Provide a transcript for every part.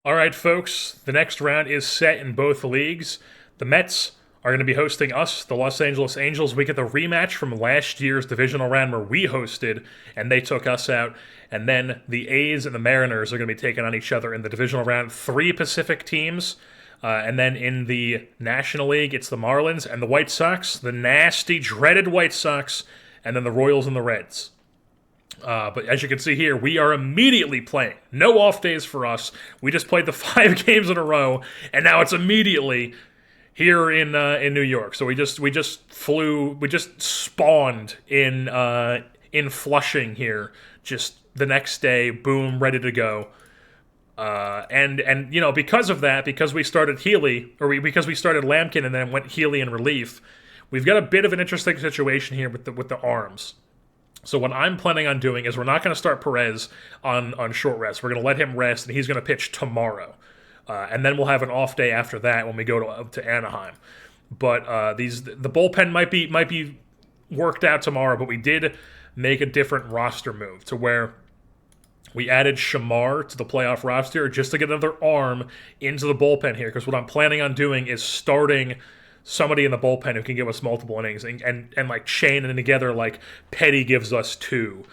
All right, folks, the next round is set in both leagues. The Mets are going to be hosting us, the Los Angeles Angels. We get the rematch from last year's divisional round where we hosted and they took us out. And then the A's and the Mariners are going to be taking on each other in the divisional round. Three Pacific teams. And then in the National League, it's the Marlins and the White Sox, the nasty, dreaded White Sox, and then the Royals and the Reds. But as you can see here, we are immediately playing. No off days for us. We just played the 5 games in a row, and now it's immediately here in New York. So we just spawned in Flushing here. Just the next day, boom, ready to go. And you know, because of that, because we started because we started Lampkin and then went Healy in relief, we've got a bit of an interesting situation here with the arms. So what I'm planning on doing is we're not going to start Perez on short rest. We're going to let him rest, and he's going to pitch tomorrow. And then we'll have an off day after that when we go to Anaheim. But the bullpen might be worked out tomorrow, but we did make a different roster move to where we added Shamar to the playoff roster just to get another arm into the bullpen here, because what I'm planning on doing is starting somebody in the bullpen who can give us multiple innings and like chaining together like Petty gives us 2.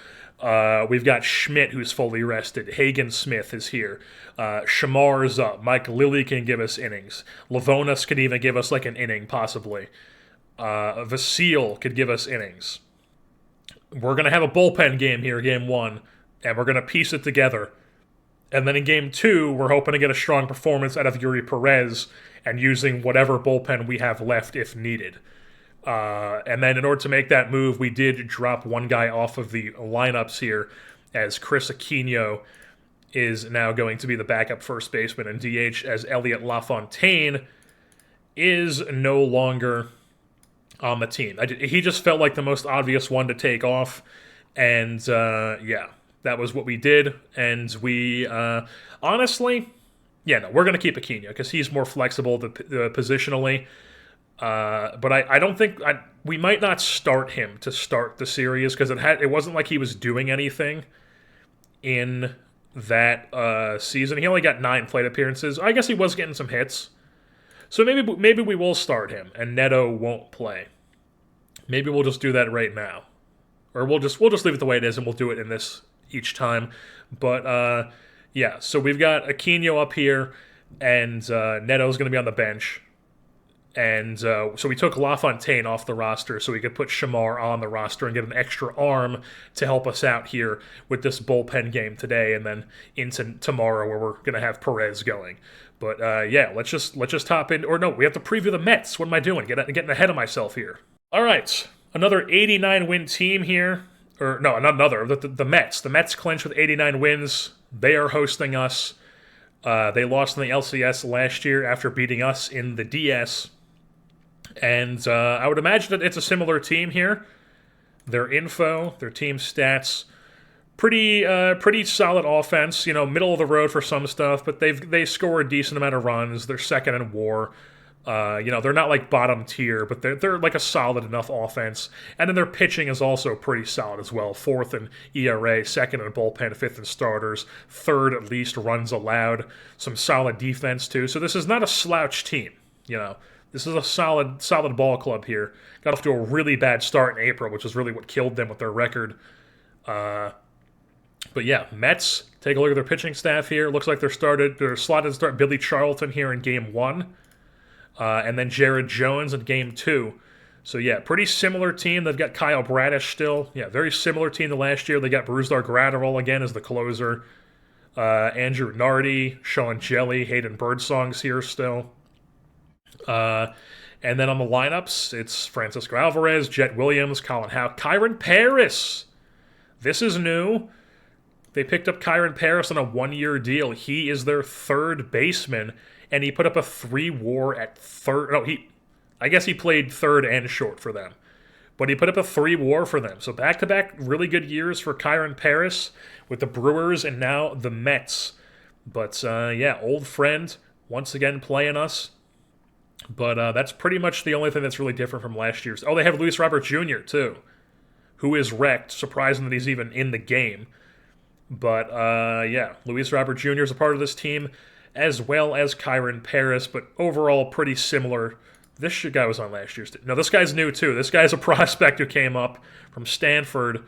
We've got Schmidt who's fully rested. Hagen Smith is here. Shamar's up. Mike Lilly can give us innings. Lavonis could even give us like an inning possibly. Vasile could give us innings. We're going to have a bullpen game here, game 1, and we're going to piece it together. And then in game 2, we're hoping to get a strong performance out of Yuri Perez and using whatever bullpen we have left if needed. And then in order to make that move, we did drop one guy off of the lineups here, as Chris Aquino is now going to be the backup first baseman and DH, as Elliot LaFontaine is no longer on the team. He just felt like the most obvious one to take off, and yeah, that was what we did. And we honestly, yeah, no, we're going to keep Aquino because he's more flexible positionally. But I don't think we might not start him to start the series because it wasn't like he was doing anything in that season. He only got 9 plate appearances. I guess he was getting some hits. So maybe we will start him and Neto won't play. Maybe we'll just do that right now, or we'll just leave it the way it is and we'll do it in this each time. But yeah, so we've got Aquino up here and Neto's going to be on the bench. And so we took LaFontaine off the roster so we could put Shamar on the roster and get an extra arm to help us out here with this bullpen game today and then into tomorrow where we're going to have Perez going. But yeah, let's just hop in. Or no, we have to preview the Mets. What am I doing? Getting ahead of myself here. All right, another 89-win team here. Or no, not another. The Mets. The Mets clinched with 89 wins. They are hosting us. They lost in the LCS last year after beating us in the DS. And I would imagine that it's a similar team here. Their info, their team stats, pretty solid offense. You know, middle of the road for some stuff, but they score a decent amount of runs. They're second in WAR. You know, they're not like bottom tier, but they're like a solid enough offense. And then their pitching is also pretty solid as well. 4th in ERA, 2nd in bullpen, 5th in starters, 3rd at least runs allowed. Some solid defense too. So this is not a slouch team. You know, this is a solid ball club here. Got off to a really bad start in April, which is really what killed them with their record. But yeah, Mets, take a look at their pitching staff here. Looks like they're slotted to start Billy Charlton here in game 1. And then Jared Jones in game 2. So yeah, pretty similar team. They've got Kyle Bradish still. Yeah, very similar team to last year. They got Brusdar Graterol again as the closer. Andrew Nardi, Sean Jelly, Hayden Birdsong's here still. And then on the lineups, it's Francisco Alvarez, Jet Williams, Colin Howe, Kyron Paris. This is new. They picked up Kyron Paris on a 1-year deal. He is their 3rd baseman, and he put up a 3 WAR at 3rd. No, I guess he played 3rd and short for them. But he put up a 3 WAR for them. So back-to-back really good years for Kyron Paris with the Brewers and now the Mets. But yeah, old friend once again playing us. But that's pretty much the only thing that's really different from last year's. Oh, they have Luis Robert Jr., too, who is wrecked. Surprising that he's even in the game. But, yeah, Luis Robert Jr. is a part of this team. as well as Kyron Paris, but overall pretty similar. This guy was on last year's team. No, this guy's new too. This guy's a prospect who came up from Stanford.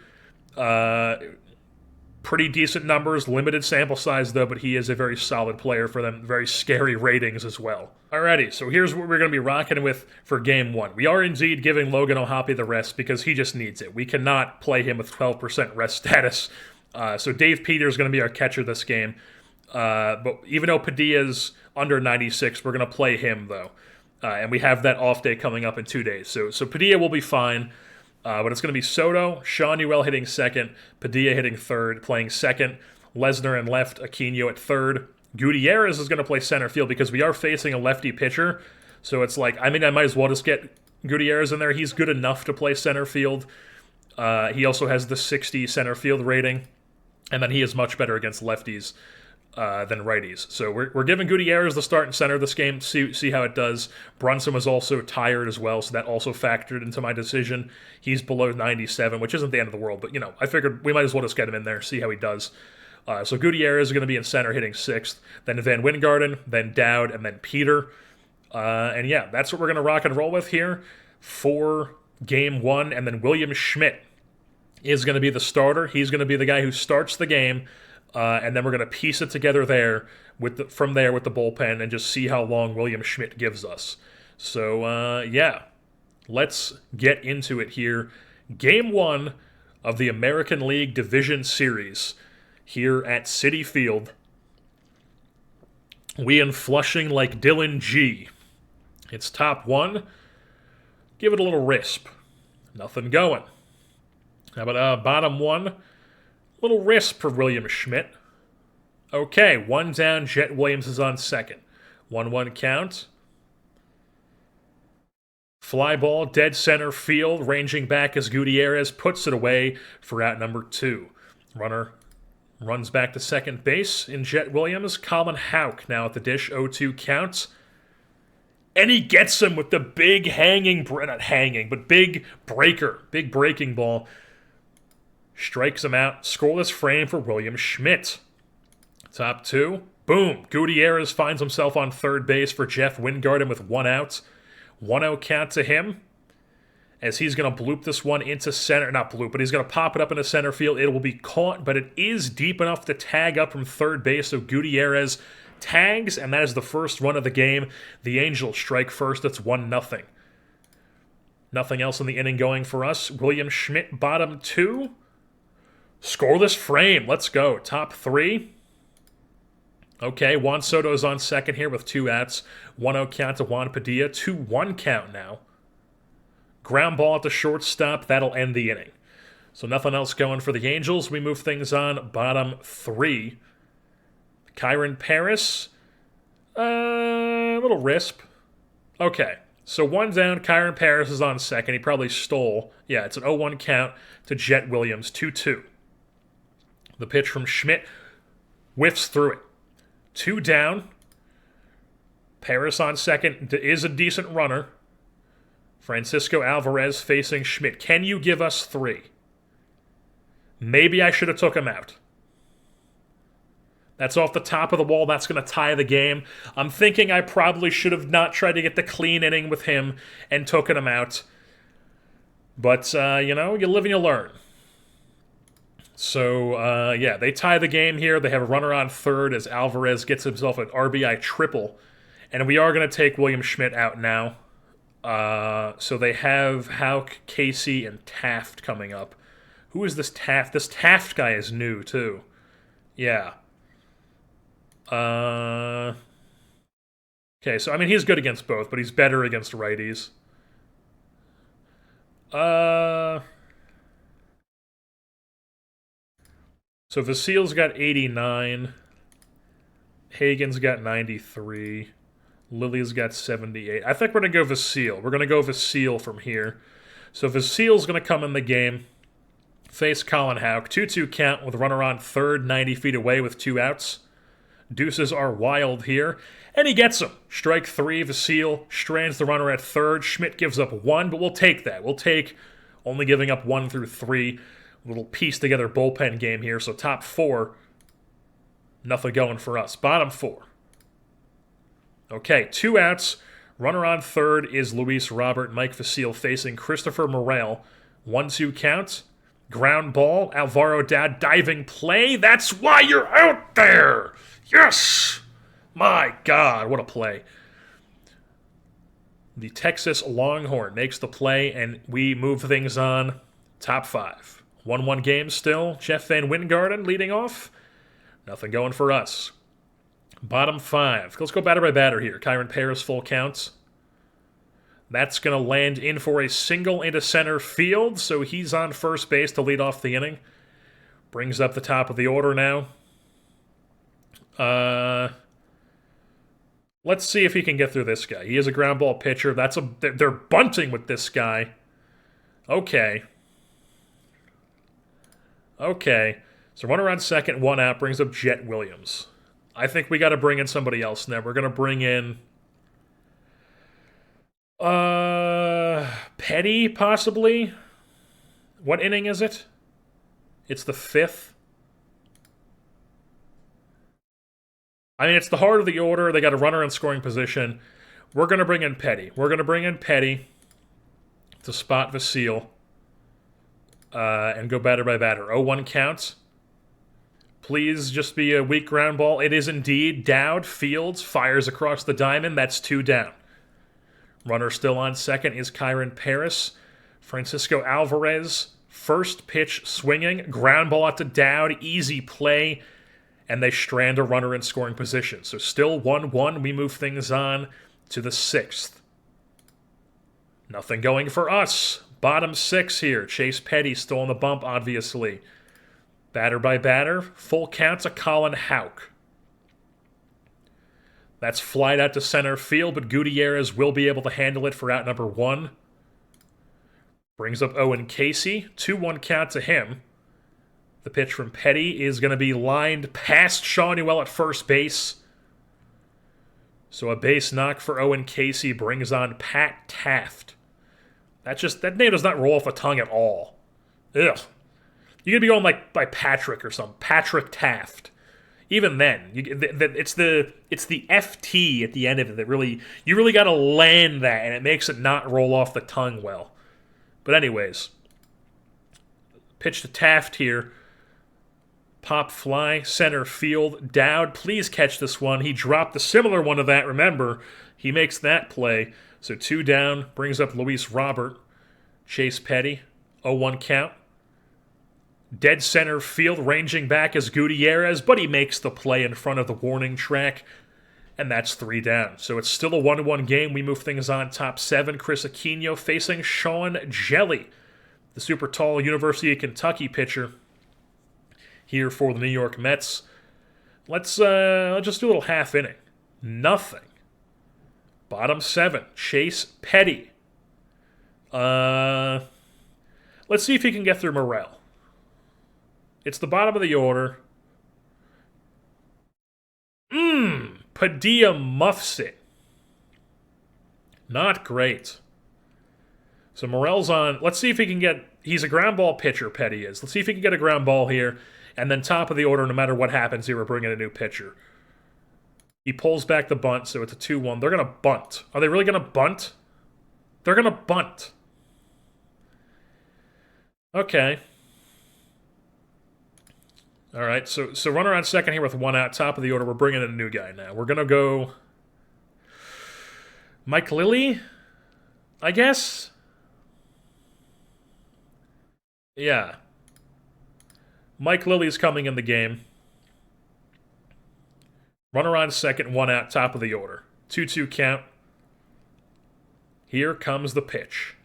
Pretty decent numbers, limited sample size though, but he is a very solid player for them. Very scary ratings as well. Alrighty, so here's what we're going to be rocking with for Game 1. We are indeed giving Logan O'Hoppe the rest because he just needs it. We cannot play him with 12% rest status. So Dave Peters is going to be our catcher this game. But even though Padilla's under 96, we're going to play him though. And we have that off day coming up in 2 days. So Padilla will be fine. But it's going to be Soto, Sean Newell hitting second, Padilla hitting third, playing second, Lesnar in left, Aquino at third. Gutierrez is going to play center field because we are facing a lefty pitcher. So it's like, I might as well just get Gutierrez in there. He's good enough to play center field. He also has the 60 center field rating. And then he is much better against lefties than righties. So we're giving Gutierrez the start and center of this game, see how it does. Brunson was also tired as well, so that also factored into my decision. He's below 97, which isn't the end of the world, but, I figured we might as well just get him in there, see how he does. So Gutierrez is going to be in center, hitting sixth, then Van Wingarden, then Dowd, and then Peter. And yeah, that's what we're going to rock and roll with here for Game 1, and then William Schmidt is going to be the starter. He's going to be the guy who starts the game. And then we're going to piece it together there from there with the bullpen and just see how long William Schmidt gives us. So, yeah, let's get into it here. Game 1 of the American League Division Series here at Citi Field. We in Flushing like Dylan G. It's top 1. Give it a little risp. Nothing going. How about bottom 1? Little risk for William Schmidt. Okay, 1 down. Jet Williams is on second. 1-1 count. Fly ball, dead center field. Ranging back as Gutierrez puts it away for out number 2. Runner runs back to second base in Jet Williams. Colin Houck now at the dish. 0-2 count. And he gets him with the big big breaker. Big breaking ball. Strikes him out. Scoreless frame for William Schmidt. Top 2. Boom. Gutierrez finds himself on third base for Jeff Wingarden with 1 out. 1-0 count to him. As he's going to bloop this one into center. Not bloop, but he's going to pop it up into center field. It will be caught, but it is deep enough to tag up from third base. So Gutierrez tags, and that is the first run of the game. The Angels strike first. It's 1-0. Nothing else in the inning going for us. William Schmidt, bottom 2. Scoreless frame. Let's go. Top 3. Okay, Juan Soto's on second here with 2 outs. 1-0 count to Juan Padilla. 2-1 count now. Ground ball at the shortstop. That'll end the inning. So nothing else going for the Angels. We move things on. Bottom 3. Kyron Paris. A little risp. Okay. So 1 down. Kyron Paris is on second. He probably stole. Yeah, it's an 0-1 count to Jet Williams. 2-2. The pitch from Schmidt whiffs through it. 2 down. Paris on second is a decent runner. Francisco Alvarez facing Schmidt. Can you give us 3? Maybe I should have took him out. That's off the top of the wall. That's going to tie the game. I'm thinking I probably should have not tried to get the clean inning with him and taken him out. But, you live and you learn. So, yeah, they tie the game here. They have a runner on third as Alvarez gets himself an RBI triple. And we are going to take William Schmidt out now. So they have Houck, Casey, and Taft coming up. Who is this Taft? This Taft guy is new, too. Yeah. Okay, so, he's good against both, but he's better against righties. So Vasil's got 89. Hagen's got 93. Lily's got 78. I think we're going to go Vasil. We're going to go Vasil from here. So Vasil's going to come in the game. Face Colin Houck. 2-2 count with runner on third, 90 feet away with 2 outs. Deuces are wild here. And he gets him. Strike 3. Vasil strands the runner at third. Schmidt gives up 1, but we'll take that. We'll take only giving up 1 through 3. Little piece together bullpen game here. So top 4, nothing going for us. Bottom 4. Okay, 2 outs. Runner on third is Luis Robert. Mike Vasile facing Christopher Morel. 1-2 count. Ground ball. Alvaro Dad diving play. That's why you're out there. Yes. My God, what a play. The Texas Longhorn makes the play, and we move things on. Top 5. 1-1 game still. Jeff Van Wingarden leading off. Nothing going for us. Bottom 5. Let's go batter by batter here. Kyron Paris full counts. That's going to land in for a single into center field, so he's on first base to lead off the inning. Brings up the top of the order now. Let's see if he can get through this guy. He is a ground ball pitcher. They're bunting with this guy. Okay. So runner on second, 1 out, brings up Jet Williams. I think we got to bring in somebody else now. We're going to bring in Petty, possibly. What inning is it? It's the 5th. I mean, it's the heart of the order. They got a runner in scoring position. We're going to bring in Petty. To spot Vasile. And go batter by batter. 0-1 counts. Please just be a weak ground ball. It is indeed. Dowd Fields fires across the diamond. That's 2 down. Runner still on second is Kyron Paris. Francisco Alvarez, first pitch swinging. Ground ball out to Dowd. Easy play. And they strand a runner in scoring position. So still 1-1. We move things on to the 6th. Nothing going for us. Bottom 6 here. Chase Petty still on the bump, obviously. Batter by batter. Full count to Colin Houck. That's flied out to center field, but Gutierrez will be able to handle it for out number 1. Brings up Owen Casey. 2-1 count to him. The pitch from Petty is going to be lined past Sean Newell at first base. So a base knock for Owen Casey brings on Pat Taft. That name does not roll off the tongue at all. Ugh. You're going to be going like by Patrick or something. Patrick Taft. Even then, it's the FT at the end of it that you really got to land that, and it makes it not roll off the tongue well. But anyways, pitch to Taft here. Pop fly, center field. Dowd, please catch this one. He dropped a similar one to that, remember. He makes that play. So 2 down, brings up Luis Robert. Chase Petty, 0-1 count. Dead center field, ranging back as Gutierrez, but he makes the play in front of the warning track, and that's 3 down. So it's still a 1-1 game. We move things on. Top 7, Chris Aquino facing Sean Jelly, the super tall University of Kentucky pitcher here for the New York Mets. Let's just do a little half inning. Nothing. Bottom 7, Chase Petty. Let's see if he can get through Morel. It's the bottom of the order. Padilla muffs it. Not great. So Morel's on. Let's see if he can get... He's a ground ball pitcher, Petty is. Let's see if he can get a ground ball here. And then top of the order, no matter what happens here, we're bringing a new pitcher. He pulls back the bunt, so it's a 2-1. They're going to bunt. Are they really going to bunt? They're going to bunt. Okay. All right, so runner on second here with 1 out, top of the order. We're bringing in a new guy now. We're going to go Mike Lilly, I guess? Yeah. Mike Lilly's coming in the game. Runner on second, 1 out, top of the order. 2-2 count. Here comes the pitch.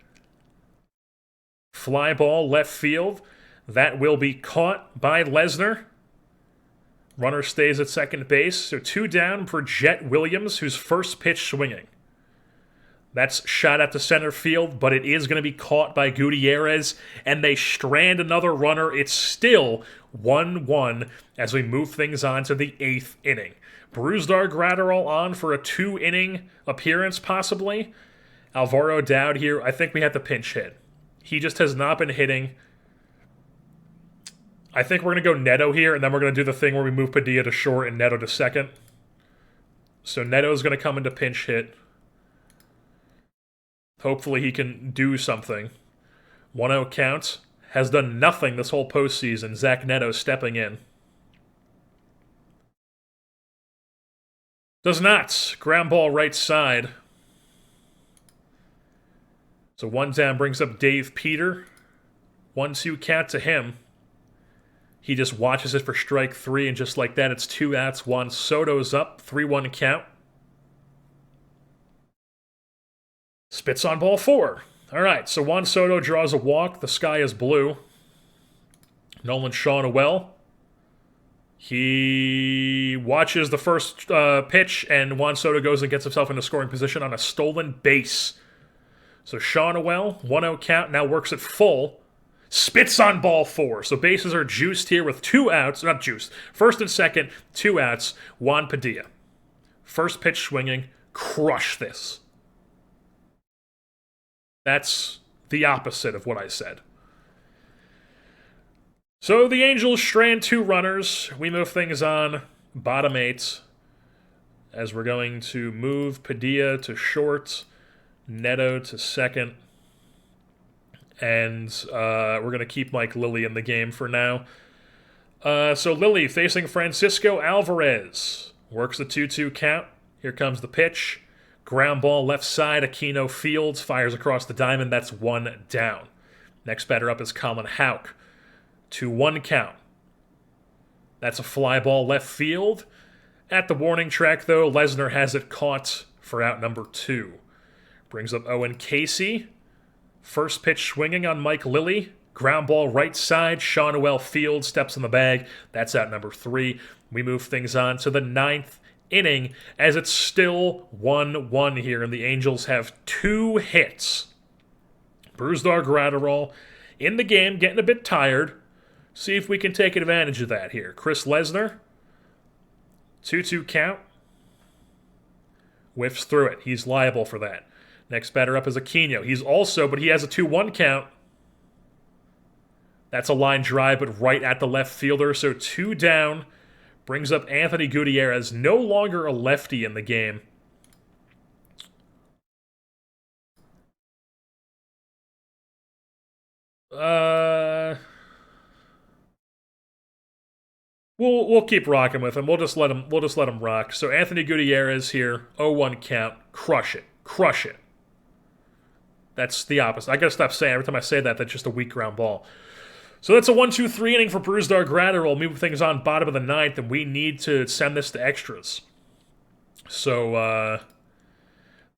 Fly ball left field. That will be caught by Lesnar. Runner stays at second base, so 2 down for Jet Williams, who's first pitch swinging. That's shot at the center field, but it is going to be caught by Gutierrez, and they strand another runner. It's still 1-1 as we move things on to the 8th inning. Brusdar Graterol on for a 2-inning appearance, possibly. Alvaro Dowd here. I think we have to pinch hit. He just has not been hitting. I think we're going to go Neto here, and then we're going to do the thing where we move Padilla to short and Neto to second. So Neto's going to come into pinch hit. Hopefully he can do something. 1-0 count. Has done nothing this whole postseason. Zach Neto stepping in. Does not. Ground ball right side. So 1 down brings up Dave Peter. 1-2 count to him. He just watches it for strike 3, and just like that, it's 2 outs. Juan Soto's up. 3-1 count. Spits on ball 4. All right, so Juan Soto draws a walk. The sky is blue. Nolan Shaw-Noel. He watches the first pitch, and Juan Soto goes and gets himself into scoring position on a stolen base. So Shaw-Noel, 1-0 count, now works at full. Spits on ball 4. So bases are juiced here with 2 outs. Not juiced. First and second, 2 outs. Juan Padilla. First pitch swinging. Crush this. That's the opposite of what I said. So the Angels strand 2 runners. We move things on. Bottom 8. As we're going to move Padilla to short. Neto to second. And we're going to keep Mike Lilly in the game for now. So Lilly facing Francisco Alvarez. Works the 2-2 count. Here comes the pitch. Ground ball left side. Aquino fields. Fires across the diamond. That's 1 down. Next batter up is Colin Houck. 2-1 count. That's a fly ball left field. At the warning track, though, Lesnar has it caught for out number 2. Brings up Owen Casey. First pitch swinging on Mike Lilly. Ground ball right side. Shaw-Noel field steps in the bag. That's out number 3. We move things on to the 9th inning as it's still 1-1 here, and the Angels have 2 hits. Brusdar Graterol in the game, getting a bit tired. See if we can take advantage of that here. Chris Lesnar, 2-2 count. Whiffs through it. He's liable for that. Next batter up is Aquino. He's also, but he has a 2-1 count. That's a line drive, but right at the left fielder. So 2 down. Brings up Anthony Gutierrez, no longer a lefty in the game. We'll keep rocking with him. We'll just let him rock. So Anthony Gutierrez here, 0-1 count. Crush it. Crush it. That's the opposite. I gotta stop saying every time I say that, that's just a weak ground ball. So that's a 1-2-3 inning for Brusdar Graterol. Move things on bottom of the 9th, and we need to send this to extras. So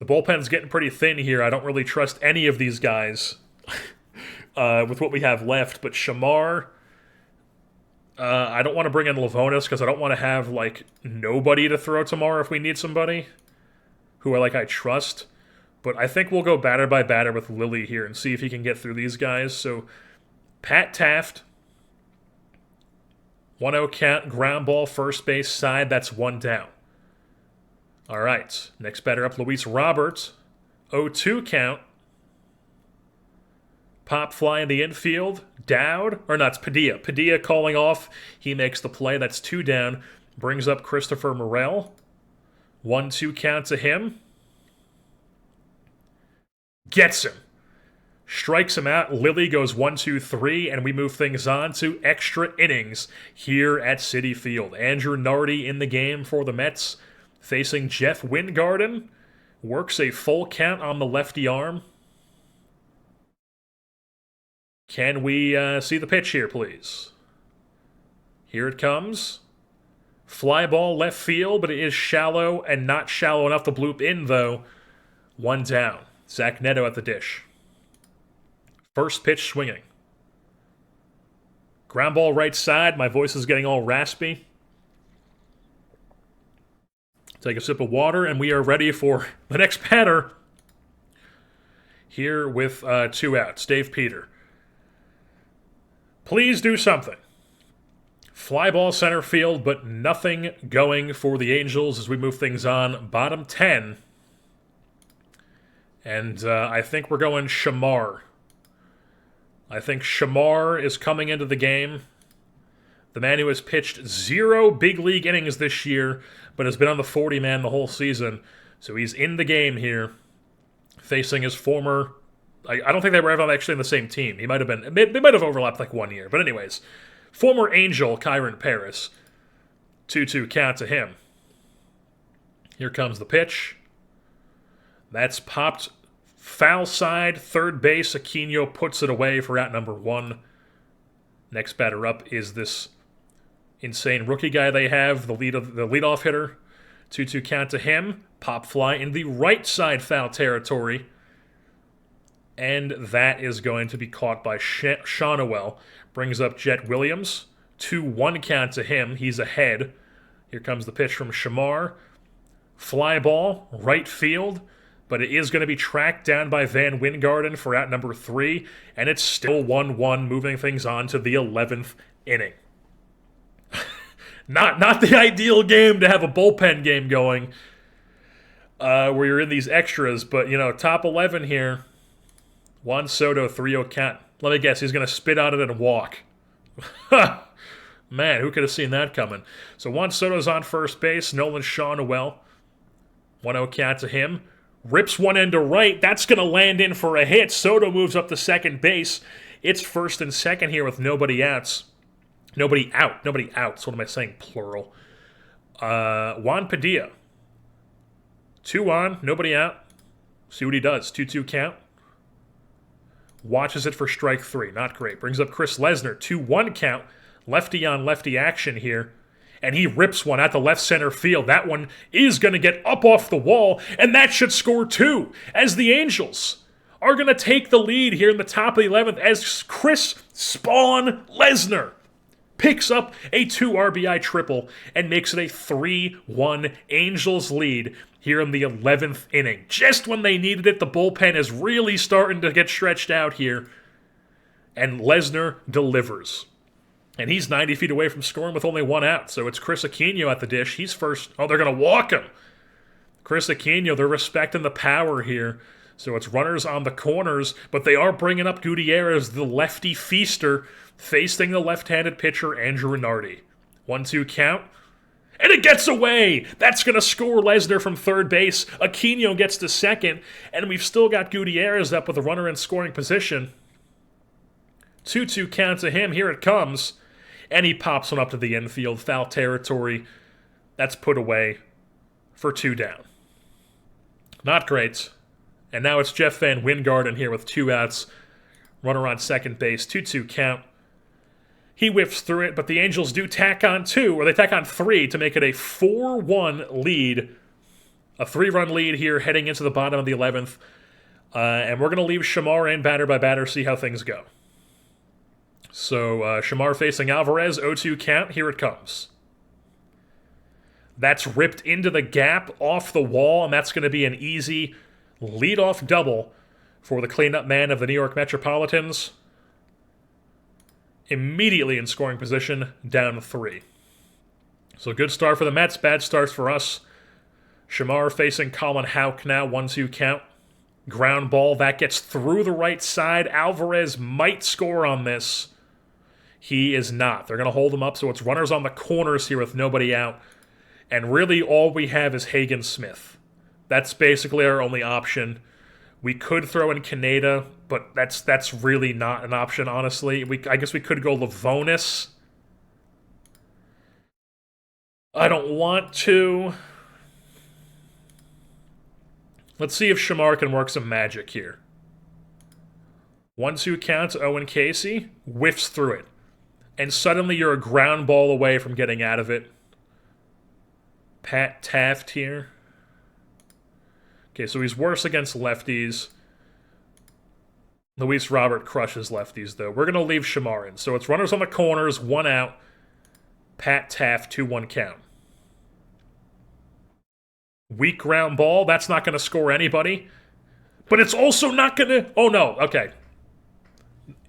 the bullpen's getting pretty thin here. I don't really trust any of these guys with what we have left. But Shamar, I don't want to bring in Lavonis because I don't want to have like nobody to throw tomorrow if we need somebody who I trust. But I think we'll go batter by batter with Lilly here and see if he can get through these guys. So Pat Taft, 1-0 count, ground ball, first base side. That's 1 down. All right, next batter up, Luis Roberts, 0-2 count. Pop fly in the infield, Dowd, or not, it's Padilla. Padilla calling off. He makes the play. That's 2 down. Brings up Christopher Morel. 1-2 count to him. Gets him. Strikes him out. Lilly goes 1-2-3, and we move things on to extra innings here at Citi Field. Andrew Nardi in the game for the Mets, facing Jeff Wingarden. Works a full count on the lefty arm. Can we see the pitch here, please? Here it comes. Fly ball left field, but it is shallow and not shallow enough to bloop in, though. 1 down. Zach Neto at the dish. First pitch swinging. Ground ball right side. My voice is getting all raspy. Take a sip of water, and we are ready for the next batter. Here with 2 outs. Dave Peter. Please do something. Fly ball center field, but nothing going for the Angels as we move things on. Bottom 10. And I think we're going Shamar. I think Shamar is coming into the game. The man who has pitched 0 big league innings this year, but has been on the 40-man the whole season. So he's in the game here, facing his former... I don't think they were ever actually in the same team. He might have been... They might have overlapped like 1 year. But anyways, former Angel Kyron Paris. 2-2 count to him. Here comes the pitch. That's popped foul side, third base. Aquino puts it away for out number 1. Next batter up is this insane rookie guy they have, the leadoff hitter. 2-2 count to him. Pop fly in the right side foul territory. And that is going to be caught by Shawnuel. Brings up Jet Williams. 2-1 count to him. He's ahead. Here comes the pitch from Shamar. Fly ball, right field. But it is going to be tracked down by Van Wingarden for out number 3. And it's still 1-1, moving things on to the 11th inning. Not the ideal game to have a bullpen game going. Where you're in these extras. But, top 11 here. Juan Soto, 3-0 count. Let me guess, he's going to spit out it and walk. Man, who could have seen that coming? So Juan Soto's on first base. Nolan Shawnuel. 1-0 count to him. Rips one end to right. That's going to land in for a hit. Soto moves up to second base. It's first and second here with nobody outs. Nobody outs. What am I saying? Plural. Juan Padilla. 2 on, nobody out. See what he does. 2-2 count. Watches it for strike 3. Not great. Brings up Chris Lesnar. 2-1 count. Lefty on lefty action here. And he rips one at the left center field. That one is going to get up off the wall. And that should score 2. As the Angels are going to take the lead here in the top of the 11th. As Chris Spawn Lesnar picks up a 2 RBI triple and makes it a 3-1 Angels lead here in the 11th inning. Just when they needed it, the bullpen is really starting to get stretched out here. And Lesnar delivers. And he's 90 feet away from scoring with only 1 out. So it's Chris Aquino at the dish. He's first. Oh, they're going to walk him. Chris Aquino, they're respecting the power here. So it's runners on the corners, but they are bringing up Gutierrez, the lefty feaster, facing the left-handed pitcher, Andrew Renardi. 1-2 count. And it gets away! That's going to score Lesnar from third base. Aquino gets to second, and we've still got Gutierrez up with a runner in scoring position. 2-2 count to him. Here it comes. And he pops one up to the infield. Foul territory. That's put away for 2 down. Not great. And now it's Jeff Van Wingarden here with 2 outs. Runner on second base. 2-2 count. He whiffs through it, but the Angels do tack on 2, or they tack on 3 to make it a 4-1 lead. A 3-run lead here heading into the bottom of the 11th. And we're going to leave Shamar in batter by batter, see how things go. So Shamar facing Alvarez, 0-2 count. Here it comes. That's ripped into the gap off the wall, and that's going to be an easy leadoff double for the cleanup man of the New York Metropolitans. Immediately in scoring position, down 3. So good start for the Mets, bad starts for us. Shamar facing Colin Houck now, 1-2 count. Ground ball, that gets through the right side. Alvarez might score on this. He is not. They're going to hold him up, so it's runners on the corners here with nobody out. And really all we have is Hagen Smith. That's basically our only option. We could throw in Kaneda, but that's really not an option, honestly. I guess we could go Lavonis. I don't want to. Let's see if Shamar can work some magic here. 1-2 count, Owen Casey. Whiffs through it. And suddenly you're a ground ball away from getting out of it. Pat Taft here. Okay, so he's worse against lefties. Luis Robert crushes lefties, though. We're going to leave Shamar in. So it's runners on the corners, 1 out. Pat Taft, 2-1 count. Weak ground ball. That's not going to score anybody. But it's also not going to... Oh, no. Okay.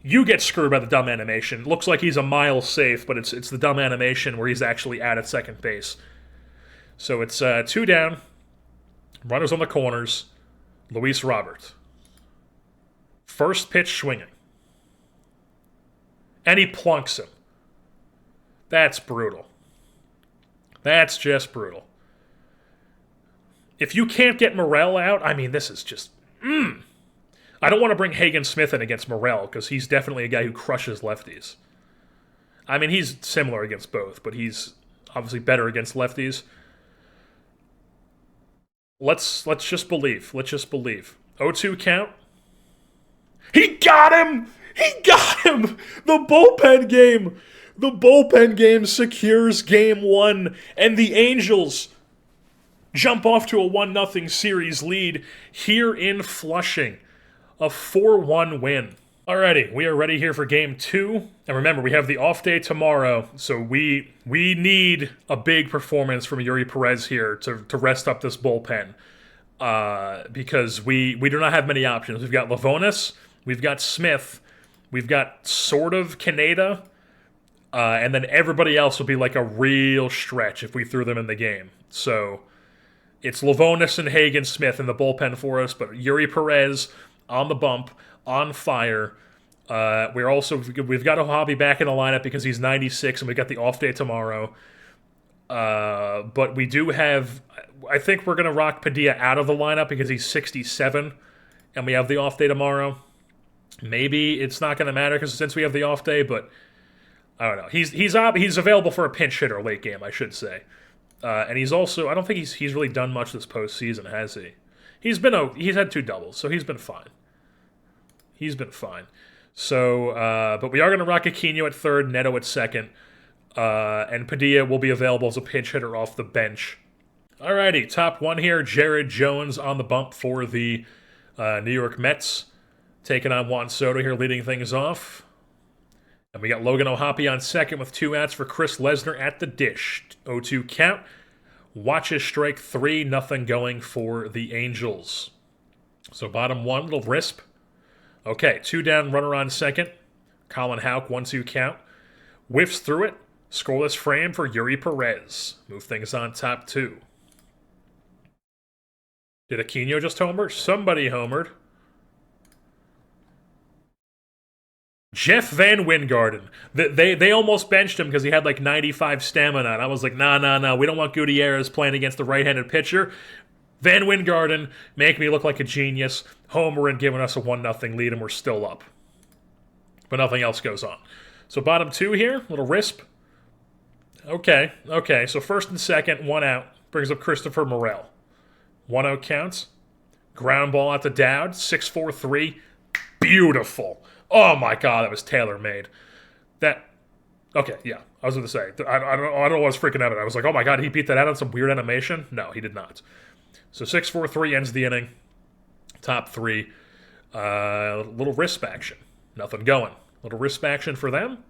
You get screwed by the dumb animation. Looks like he's a mile safe, but it's the dumb animation where he's actually out at second base. So it's 2 down. Runners on the corners. Luis Robert. First pitch swinging. And he plunks him. That's brutal. That's just brutal. If you can't get Morel out, I mean, this is just... I don't want to bring Hagen Smith in against Morel, because he's definitely a guy who crushes lefties. I mean, he's similar against both, but he's obviously better against lefties. Let's just believe. Let's just believe. 0-2 count. He got him! He got him! The bullpen game! The bullpen game secures game 1, and the Angels jump off to a 1-0 series lead here in Flushing. A 4-1 win. Alrighty, we are ready here for game 2. And remember, we have the off day tomorrow, so we need a big performance from Yuri Perez here to rest up this bullpen. Because we do not have many options. We've got Lavonis, we've got Smith, we've got sort of Kaneda, and then everybody else will be like a real stretch if we threw them in the game. So it's Lavonis and Hagen Smith in the bullpen for us, but Yuri Perez on the bump, on fire. We've got a hobby back in the lineup because he's 96 and we got the off day tomorrow. But we do have, I think we're going to rock Padilla out of the lineup because he's 67 and we have the off day tomorrow. Maybe it's not going to matter because since we have the off day, but I don't know. He's available for a pinch hitter late game, I should say. And he's also, I don't think he's really done much this postseason, has he? He's had 2 doubles, so he's been fine. He's been fine. So, but we are going to rock Aquino at third, Neto at second, and Padilla will be available as a pinch hitter off the bench. Alrighty, top 1 here, Jared Jones on the bump for the New York Mets, taking on Juan Soto here, leading things off. And we got Logan O'Hoppe on second with 2 outs for Chris Lesnar at the dish. 0-2 count. Watches strike 3, nothing going for the Angels. So bottom 1, little risp. Okay, 2 down, runner on second. Colin Houck, 1-2 count. Whiffs through it. Scoreless frame for Yuri Perez. Move things on top 2. Did Aquino just homer? Somebody homered. Jeff Van Wingarden. They almost benched him because he had like 95 stamina. And I was like, nah. We don't want Gutierrez playing against the right-handed pitcher. Van Wingarden make me look like a genius. Homer and giving us a 1-0 lead, and we're still up. But nothing else goes on. So bottom 2 here, little risp. Okay. So first and second, 1 out. Brings up Christopher Morel. 1-0 counts. Ground ball out to Dowd. 6-4-3. Beautiful. Oh my God, that was tailor-made. Okay, yeah, I was going to say. I don't know what I was freaking out at. I was like, oh my God, he beat that out on some weird animation? No, he did not. So 6-4-3 ends the inning. Top 3. Little wrist action. Nothing going. Little wrist action for them.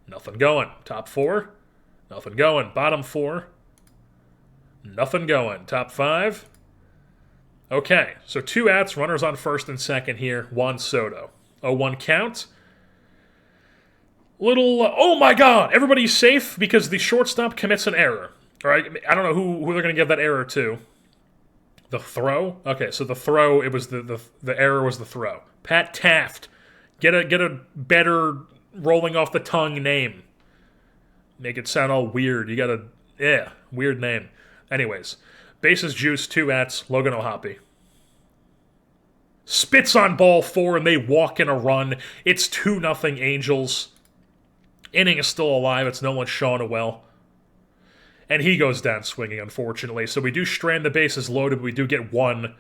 Nothing going. Top 4. Nothing going. Bottom 4. Nothing going. Top 5. Okay, so 2 outs. Runners on first and second here. Juan Soto. 0-1 count. Oh my God! Everybody's safe because the shortstop commits an error. All right, I don't know who they're going to give that error to. The throw? Okay, so the throw, it was the error was the throw. Pat Taft. Get a better rolling off the tongue name. Make it sound all weird. You got weird name. Anyways, bases juice, 2 outs, Logan O'Hoppe. Spits on ball 4 and they walk in a run. It's 2-0 Angels. Inning is still alive. It's no one showing a well. And he goes down swinging, unfortunately. So we do strand the bases loaded, but we do get 1.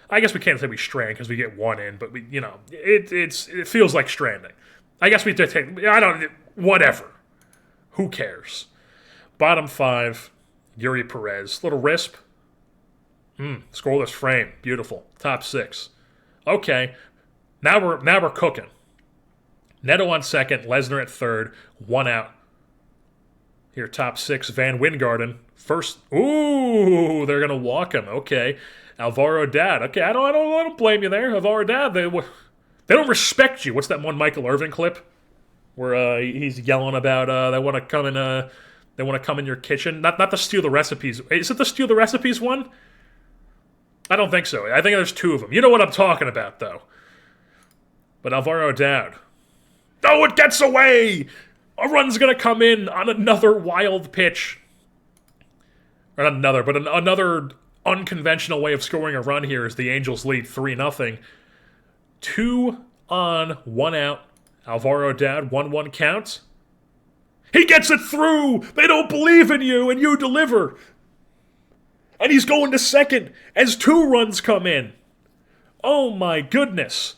I guess we can't say we strand because we get 1 in, but it feels like stranding. I guess we take. Whatever. Who cares? Bottom 5, Yuri Perez. Little risp. Scoreless frame. Beautiful. Top 6. Okay. Now we're cooking. Neto on second, Lesnar at third, 1 out. Here, top 6, Van Wingarden. First, ooh, they're gonna walk him. Okay, Alvaro Dad. Okay, I don't blame you there, Alvaro Dad. They don't respect you. What's that one Michael Irvin clip where he's yelling about they want to come in your kitchen? Not to steal the recipes. Is it the steal the recipes one? I don't think so. I think there's 2 of them. You know what I'm talking about, though. But Alvaro Dowd. Oh, it gets away! A run's going to come in on another wild pitch. Or not another, but another unconventional way of scoring a run here as the Angels lead 3-0. 2 on, 1 out. Alvaro Dowd, 1-1 count. He gets it through! They don't believe in you, and you deliver! And he's going to second as 2 runs come in. Oh my goodness.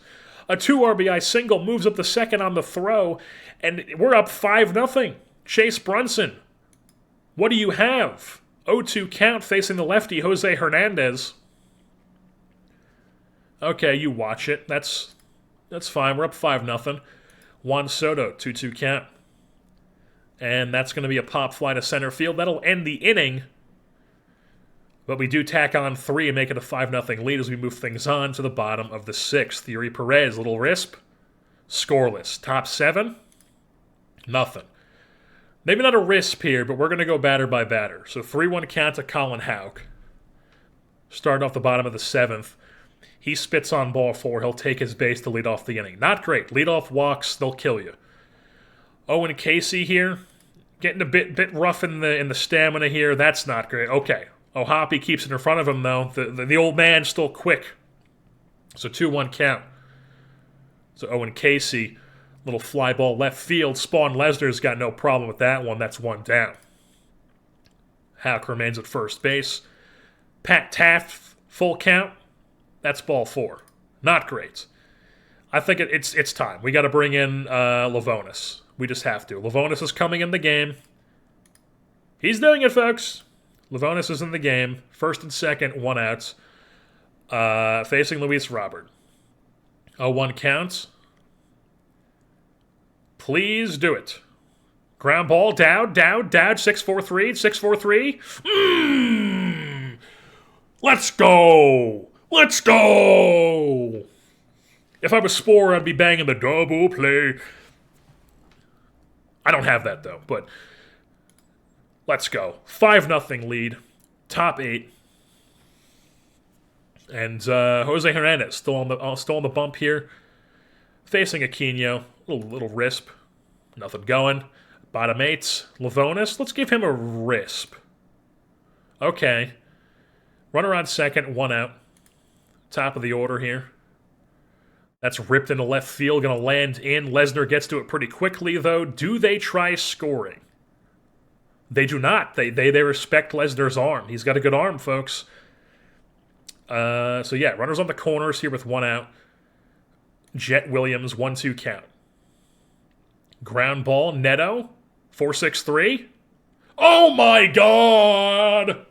A 2 RBI single moves up to second on the throw, and we're up 5-0. Chase Brunson, what do you have? 0-2 count facing the lefty, Jose Hernandez. Okay, you watch it. That's fine. We're up 5-0. Juan Soto, 2-2 count. And that's going to be a pop fly to center field. That'll end the inning. But we do tack on 3 and make it a 5-0 lead as we move things on to the bottom of the 6th. Yuri Perez, little risp. Scoreless. Top 7. Nothing. Maybe not a risp here, but we're going to go batter by batter. So 3-1 count to Colin Houck. Starting off the bottom of the 7th. He spits on ball 4. He'll take his base to lead off the inning. Not great. Leadoff walks, they'll kill you. Owen Casey here. Getting a bit rough in the stamina here. That's not great. Okay. O'Hoppe keeps it in front of him, though. The old man's still quick. So 2-1 count. So Owen Casey, little fly ball left field. Spawn Lesnar's got no problem with that one. That's 1 down. Houck remains at first base. Pat Taft, full count. That's ball 4. Not great. I think it's time. We got to bring in Lavonis. We just have to. Lavonis is coming in the game. He's doing it, folks. Lavonis is in the game. First and second, 1 out. Facing Luis Robert. 0-1 count. Please do it. Ground ball, Dowd, 6-4-3, 6-4-3. Let's go! Let's go! If I was Spore, I'd be banging the double play. I don't have that, though, but let's go. 5-0 lead. Top 8. And Jose Hernandez still on the bump here. Facing Aquino. Little risp. Nothing going. Bottom 8. Lavonis. Let's give him a risp. Okay. Runner on second. 1 out. Top of the order here. That's ripped into left field. Going to land in. Lesnar gets to it pretty quickly, though. Do they try scoring? They do not. They respect Lesnar's arm. He's got a good arm, folks. So, yeah, runners on the corners here with 1 out. Jet Williams, 1-2 count. Ground ball, Neto, 4-6-3. Oh, my God!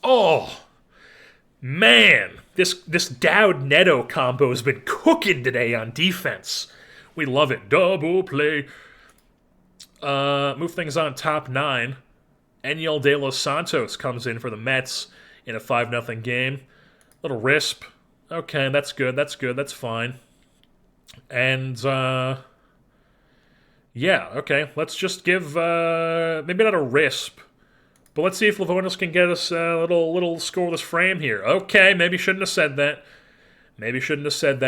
Oh, man. This Dowd-Neto combo has been cooking today on defense. We love it. Double play. Move things on top 9. Enyel De Los Santos comes in for the Mets in a 5-0 game. Little risp. Okay, that's good. That's fine. And, yeah, okay. Let's just give, maybe not a risp, but let's see if Lavonis can get us a little scoreless frame here. Okay, maybe shouldn't have said that.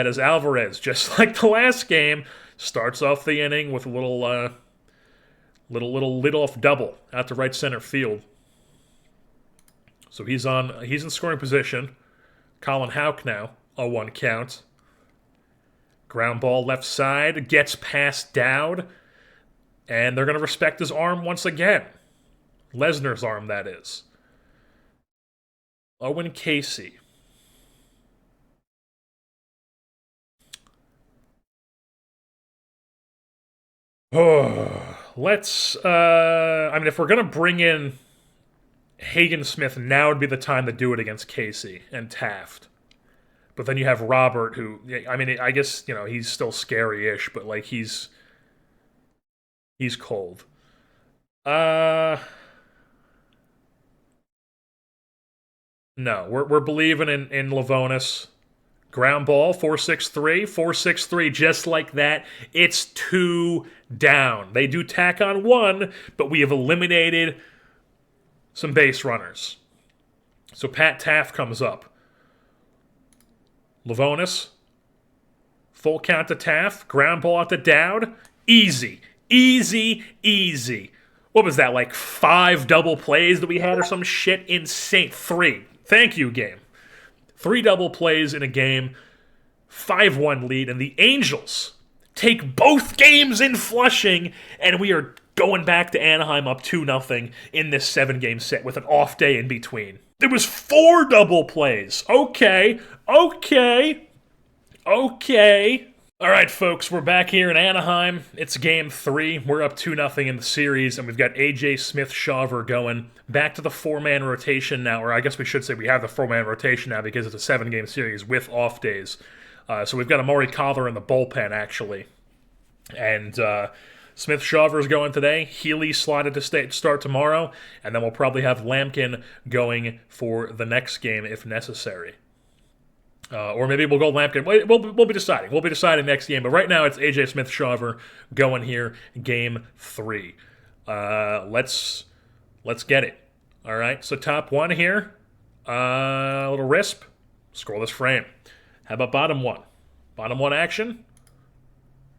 As Alvarez, just like the last game, starts off the inning with a little leadoff double out to right center field. So he's in scoring position. Colin Houck now, 0-1 count. Ground ball left side, gets past Dowd, and they're going to respect his arm once again. Lesnar's arm, that is. Owen Casey. Let's, I mean, if we're going to bring in Hagen Smith, now would be the time to do it against Casey and Taft. But then you have Robert, who, I mean, I guess, he's still scary-ish, but, like, he's cold. No, we're believing in Lavonis. Ground ball, 4-6-3, just like that. It's 2 down. They do tack on 1, but we have eliminated some base runners. So Pat Taft comes up. Lavonis, full count to Taft, ground ball out to Dowd. Easy. What was that, like 5 double plays that we had or some shit? Insane. 3 Thank you, game. 3 double plays in a game, 5-1 lead, and the Angels take both games in Flushing, and we are going back to Anaheim up 2-0 in this 7-game set with an off day in between. There was 4 double plays. Okay. All right, folks, we're back here in Anaheim. It's game 3. We're up 2-0 in the series, and we've got A.J. Smith-Shawver going. Back to the 4-man rotation now, or I guess we should say we have the 4-man rotation now because it's a 7-game series with off days. So we've got Amari Collar in the bullpen, actually. And Smith-Shawver's going today. Healy slotted to start tomorrow. And then we'll probably have Lampkin going for the next game if necessary. Or maybe we'll go Lampkin. We'll be deciding. We'll be deciding next game. But right now it's A.J. Smith-Shawver going here, game 3. Let's get it. All right, so top 1 here. A little RISP. Scoreless frame. How about bottom 1? Bottom 1 action.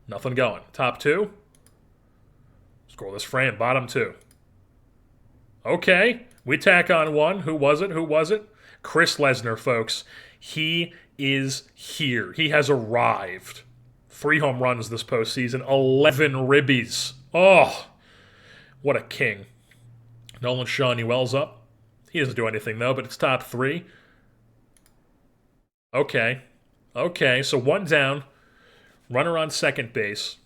Nothing going. Top 2. Scoreless frame. Bottom 2. Okay. We tack on 1. Who was it? Chris Lesnar, folks. He is here. He has arrived. 3 home runs this postseason. 11 ribbies. Oh, what a king. Nolan Shawnuel's up. He doesn't do anything, though, but it's top 3. Okay, so 1 down. Runner on second base.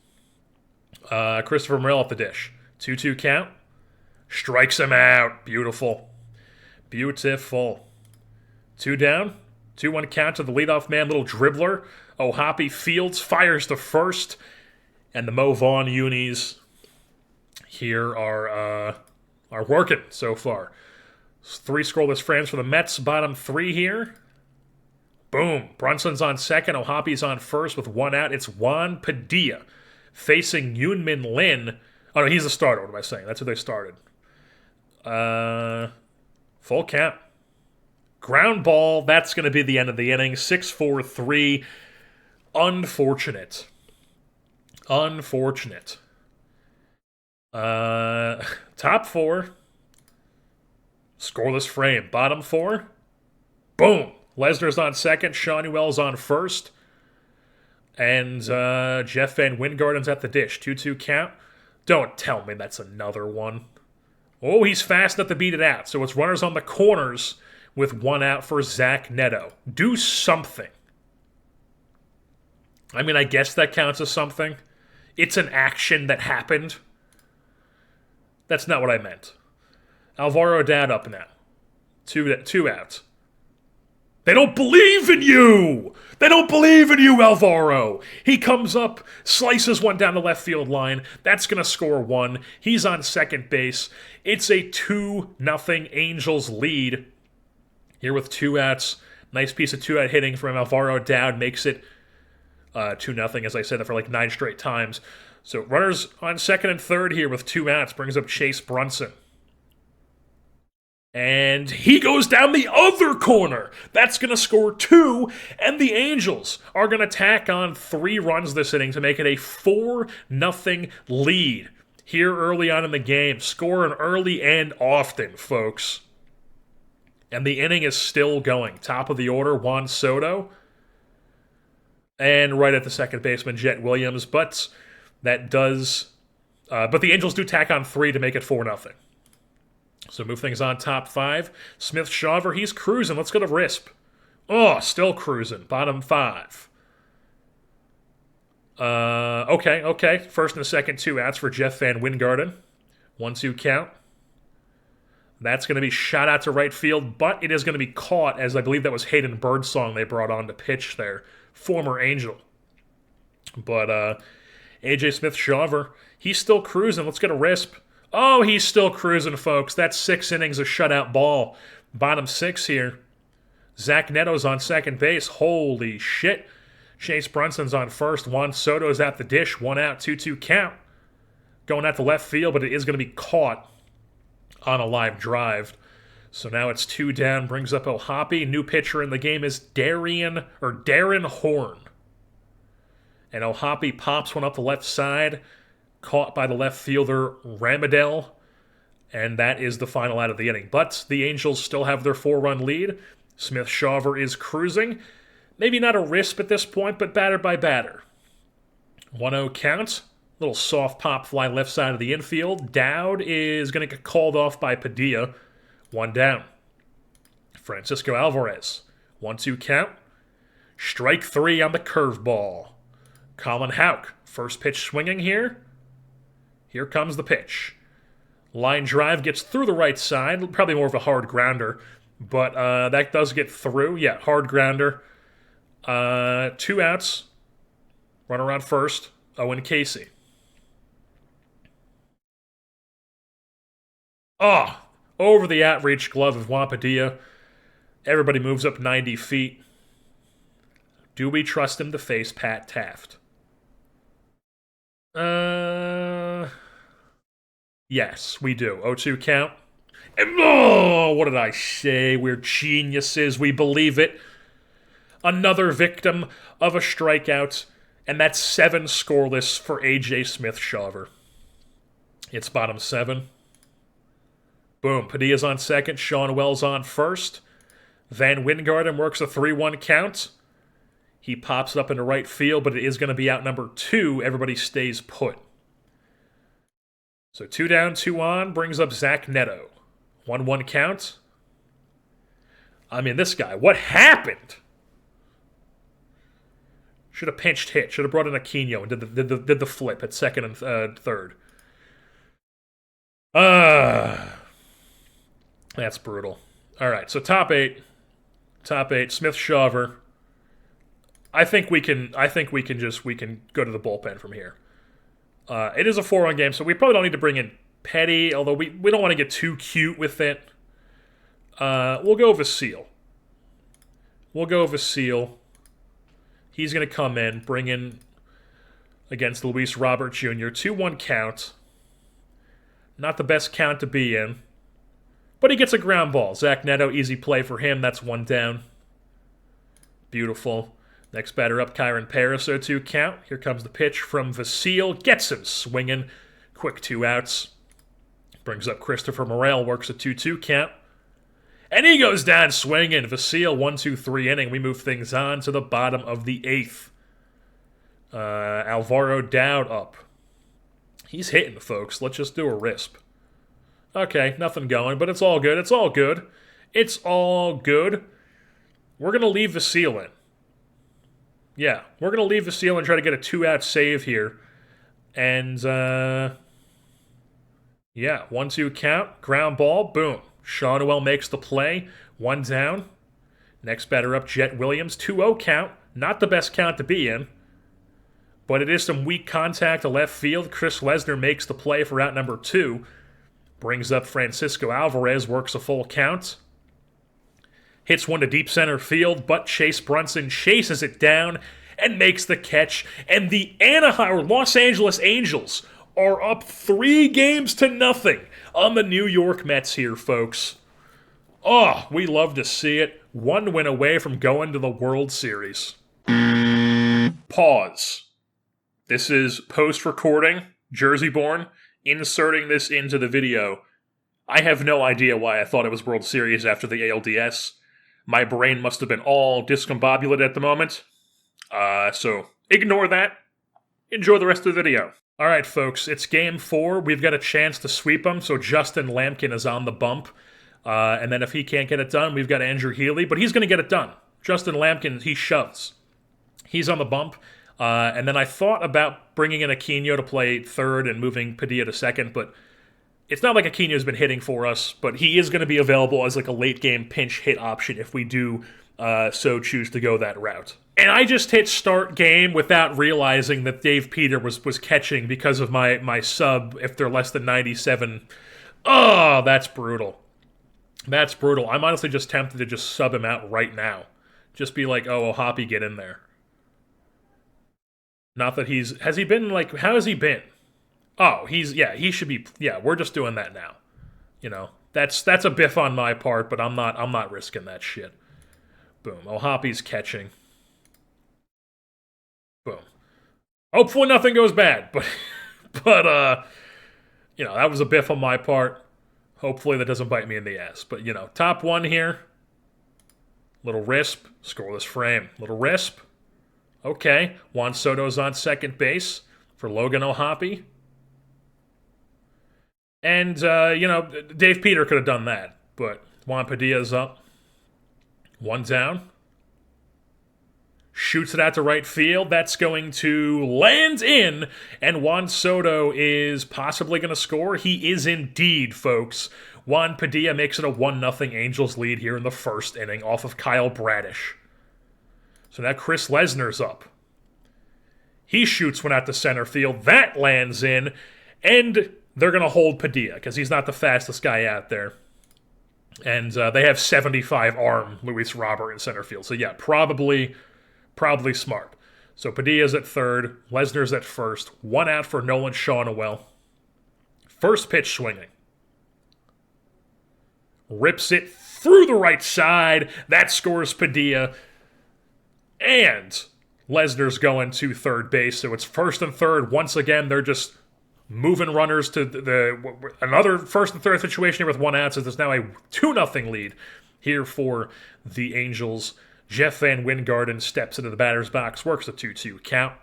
Christopher Morel at the dish. 2-2 count. Strikes him out. Beautiful. 2 down. 2-1 count to the leadoff man. Little dribbler. Hoppy Fields fires to first. And the Mo Vaughn unis here are working so far. 3 scoreless frames for the Mets. Bottom 3 here. Boom. Brunson's on second. Hoppy's on first with 1 out. It's Juan Padilla facing Yoon-Min Lin. Oh, no, he's the starter. What am I saying? That's who they started. Full count. Ground ball. That's going to be the end of the inning. 6-4-3. Unfortunate. Top 4. Scoreless frame. Bottom 4. Boom. Lesnar's on second. Shawnuel's on first. And Jeff Van Wingarden's at the dish. 2-2 count. Don't tell me that's another one. Oh, he's fast enough to beat it out. So it's runners on the corners with 1 out for Zach Neto. Do something. I mean, I guess that counts as something. It's an action that happened. That's not what I meant. Alvaro Dad up now. 2 out. They don't believe in you! They don't believe in you, Alvaro! He comes up, slices one down the left field line. That's going to score 1. He's on second base. It's a 2-0 Angels lead. Here with 2 outs. Nice piece of 2-out hitting from Alvaro Dowd makes it 2-0, as I said that for like 9 straight times. So runners on second and third here with 2 outs. Brings up Chase Brunson. And he goes down the other corner. That's going to score 2, and the Angels are going to tack on 3 runs this inning to make it a 4-0 lead here early on in the game. Scoring early and often, folks. And the inning is still going. Top of the order, Juan Soto. And right at the second baseman, Jet Williams. But the Angels do tack on 3 to make it 4-0. So move things on top 5. Smith-Shawver, he's cruising. Let's go to RISP. Oh, still cruising. Bottom 5. Okay. First and a second, 2 outs for Jeff Van Wingarden. 1-2 count. That's going to be shot out to right field, but it is going to be caught, as I believe that was Hayden Birdsong they brought on to pitch there. Former Angel. But A.J. Smith-Shawver, he's still cruising. Let's get a RISP. Oh, he's still cruising, folks. That's 6 innings of shutout ball. Bottom 6 here. Zach Neto's on second base. Holy shit. Chase Brunson's on first. Juan Soto's at the dish. 1 out, 2-2 count. Going out to left field, but it is going to be caught on a live drive. So now it's 2 down. Brings up Hoppy. New pitcher in the game is Darren Horn. And Hoppy pops one up the left side. Caught by the left fielder, Ramadel. And that is the final out of the inning. But the Angels still have their 4-run lead. Smith-Shawver is cruising. Maybe not a risp at this point, but batter by batter. 1-0 count. Little soft pop fly left side of the infield. Dowd is going to get called off by Padilla. 1 down. Francisco Alvarez. 1-2 count. Strike 3 on the curveball. Colin Houck. First pitch swinging here. Here comes the pitch. Line drive gets through the right side. Probably more of a hard grounder. But that does get through. Yeah, hard grounder. 2 outs. Runner on first. Owen Casey. Over the outreach glove of Juan Padilla. Everybody moves up 90 feet. Do we trust him to face Pat Taft? Yes, we do. 0-2 count. And, what did I say? We're geniuses. We believe it. Another victim of a strikeout. And that's 7 scoreless for A.J. Smith-Shawver. It's bottom 7. Boom. Padilla's on second. Sean Wells on first. Van Wingarden works a 3-1 count. He pops it up into right field, but it is going to be out number 2. Everybody stays put. So 2 down, 2 on, brings up Zach Neto. 1-1 count. I mean, this guy, what happened? Should have pinched hit. Should have brought in Aquino and did the flip at second and third. That's brutal. All right, so top 8. Smith-Shawver. I think we can go to the bullpen from here. It is a 4-run game, so we probably don't need to bring in Petty, although we don't want to get too cute with it. We'll go Vasile. He's going to come in, bring in against Luis Robert Jr. 2-1 count. Not the best count to be in. But he gets a ground ball. Zach Neto, easy play for him. That's 1 down. Beautiful. Next batter up, Kyron Paris, 0-2 count. Here comes the pitch from Vasile. Gets him swinging. Quick 2 outs. Brings up Christopher Morel, works a 2-2 count. And he goes down swinging. Vasile, 1-2-3 inning. We move things on to the bottom of the 8th. Alvaro Dowd up. He's hitting, folks. Let's just do a risp. Okay, nothing going, but it's all good. We're going to leave Vasile in. Yeah, we're going to leave Vasile and try to get a 2-out save here. And, 1-2 count. Ground ball. Boom. Shawnuel makes the play. 1 down. Next batter up, Jet Williams. 2-0 count. Not the best count to be in. But it is some weak contact to left field. Chris Lesnar makes the play for out number 2. Brings up Francisco Alvarez. Works a full count. Hits one to deep center field, but Chase Brunson chases it down and makes the catch. And the Los Angeles Angels are up 3-0 on the New York Mets here, folks. Oh, we love to see it. 1 win away from going to the World Series. Pause. This is post-recording, Jersey-born, inserting this into the video. I have no idea why I thought it was World Series after the ALDS. My brain must have been all discombobulated at the moment. So ignore that. Enjoy the rest of the video. All right, folks, it's Game 4. We've got a chance to sweep them, so Justin Lampkin is on the bump. And then if he can't get it done, we've got Andrew Healy, but he's going to get it done. Justin Lampkin, he shoves. He's on the bump. And then I thought about bringing in Aquino to play third and moving Padilla to second, but it's not like Aquino's been hitting for us, but he is going to be available as like a late-game pinch hit option if we do so choose to go that route. And I just hit start game without realizing that Dave Peter was catching because of my sub if they're less than 97. Oh, that's brutal. That's brutal. I'm honestly just tempted to just sub him out right now. Just be like, oh, Hoppy, get in there. Not that has he been like, how has he been? Oh, he should be, we're just doing that now. You know, that's a biff on my part, but I'm not risking that shit. Boom. Oh, Hoppy's catching. Boom. Hopefully nothing goes bad, but that was a biff on my part. Hopefully that doesn't bite me in the ass. But, top one here. Little risp. Scoreless frame. Little risp. Okay. Juan Soto's on second base for Logan O'Hoppe. And, Dave Peter could have done that. But Juan Padilla's up. One down. Shoots it out to right field. That's going to land in, and Juan Soto is possibly going to score. He is indeed, folks. Juan Padilla makes it a 1-0 Angels lead here in the first inning off of Kyle Bradish. So now Chris Lesnar's up. He shoots one out to center field. That lands in, and they're going to hold Padilla because he's not the fastest guy out there. And they have 75 arm Luis Robert in center field. So yeah, probably smart. So Padilla's at third, Lesnar's at first, one out for Nolan Shawnowell. First pitch swinging. Rips it through the right side. That scores Padilla. And Lesnar's going to third base. So it's first and third. Once again, they're just moving runners to another first and third situation here with one out. So there's now a 2-0 lead here for the Angels. Jeff Van Wingarden steps into the batter's box, works a 2-2 count.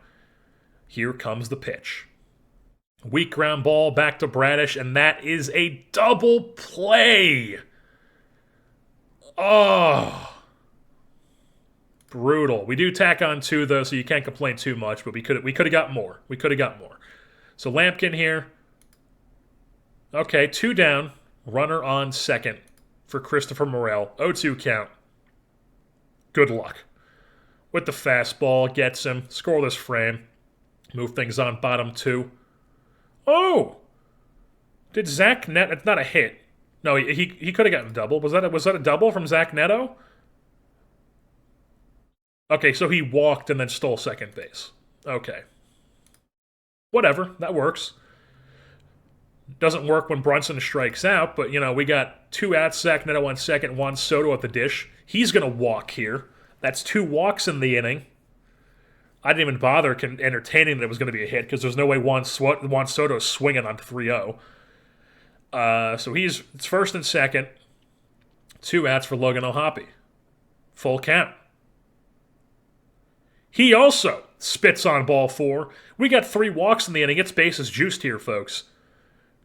Here comes the pitch. Weak ground ball back to Bradish, and that is a double play. Oh, brutal. We do tack on 2, though, so you can't complain too much, but we could have got more. So Lampkin here. Okay, 2 down. Runner on second for Christopher Morel. 0-2 count. Good luck. With the fastball, gets him. Scoreless frame. Move things on bottom 2. Oh! Did Zach Neto... It's not a hit. No, he could have gotten a double. Was that a double from Zach Neto? Okay, so he walked and then stole second base. Okay. Whatever. That works. Doesn't work when Brunson strikes out, but, we got 2 outs, Zach Neto on second, Juan Soto at the dish. He's going to walk here. That's 2 walks in the inning. I didn't even bother entertaining that it was going to be a hit because there's no way Juan Soto is swinging on 3-0. So it's first and second. 2 outs for Logan O'Hoppe. Full count. He also spits on ball 4. We got 3 walks in the inning. It's bases juiced here, folks.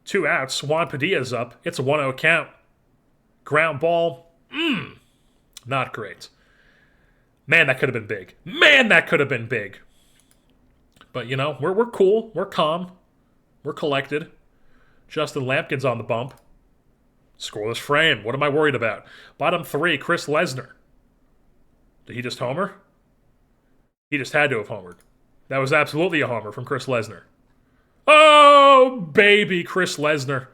2 outs. Juan Padilla's up. It's a 1-0 count. Ground ball. Not great. Man, that could have been big. But, we're cool. We're calm. We're collected. Justin Lampkin's on the bump. Scoreless frame. What am I worried about? Bottom 3, Chris Lesnar. Did he just homer? He just had to have homered. That was absolutely a homer from Chris Lesnar. Oh, baby, Chris Lesnar.